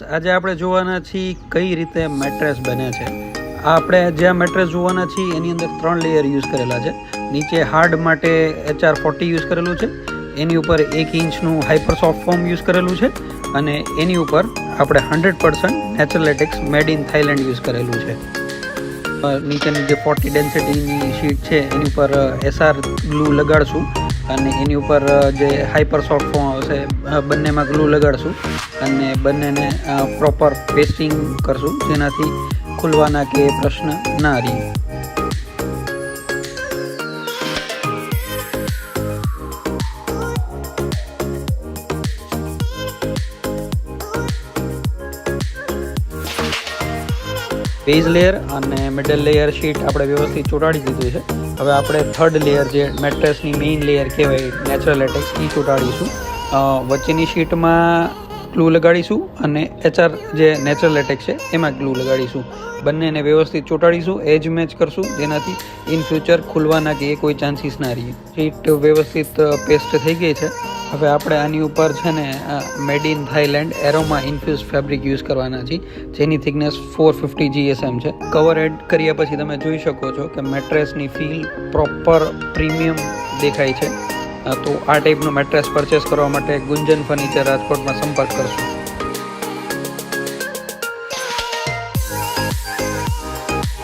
આજે આપણે જોવાના છીએ કઈ રીતે મેટ્રેસ બને છે. આપણે જે મેટ્રેસ જોવાના છીએ એની અંદર 3 લેયર યુઝ કરેલા છે. નીચે હાર્ડ માટે HR40 યુઝ કરેલું છે, એની ઉપર 1 ઇંચનું હાઇપર સોફ્ટ ફોમ યુઝ કરેલું છે અને એની ઉપર આપણે 100% natural latex made in Thailand use કરેલું છે. નીચેની જે 40 ડેન્સિટીની શીટ છે એની ઉપર SR ગ્લુ લગાડશું અને એની ઉપર જે હાઇપર સોફ્ટ ફોમ આવશે બંનેમાં ગ્લુ લગાડશું અને બંનેને પ્રોપર પેસ્ટિંગ કરશું, જેનાથી ખુલવાના કે પ્રશ્ન ના રહે. બેઝ લેયર અને મિડલ લેયર શીટ આપણે વ્યવસ્થિત ચોંટાડી દીધું છે. હવે આપણે થર્ડ લેયર જે મેટ્રેસની મેઇન લેયર કહેવાય નેચરલ લેટેક્સ એ ચોંટાડીશું. વચ્ચેની શીટમાં ગ્લુ લગાડીશું અને HR જે નેચરલ લેટેક્સ છે એમાં ગ્લુ લગાડીશું. બંનેને વ્યવસ્થિત ચોંટાડીશું, એજ મેચ કરશું, જેનાથી ઇન ફ્યુચર ખુલવાના કે એ કોઈ ચાન્સીસ ના રહે. શીટ વ્યવસ્થિત પેસ્ટ થઈ ગઈ છે. હવે આપણે આની ઉપર છે ને made in Thailand aroma infuse fabric use કરવાના છીએ, જેની થિકનેસ 450 GSM છે. કવર એડ કર્યા પછી તમે જોઈ શકો છો કે મેટ્રેસની ફીલ પ્રોપર પ્રીમિયમ દેખાય છે. તો આ ટાઈપનું મેટ્રેસ પરચેસ કરવા માટે ગુંજન ફર્નિચર રાજકોટમાં સંપર્ક કરશો.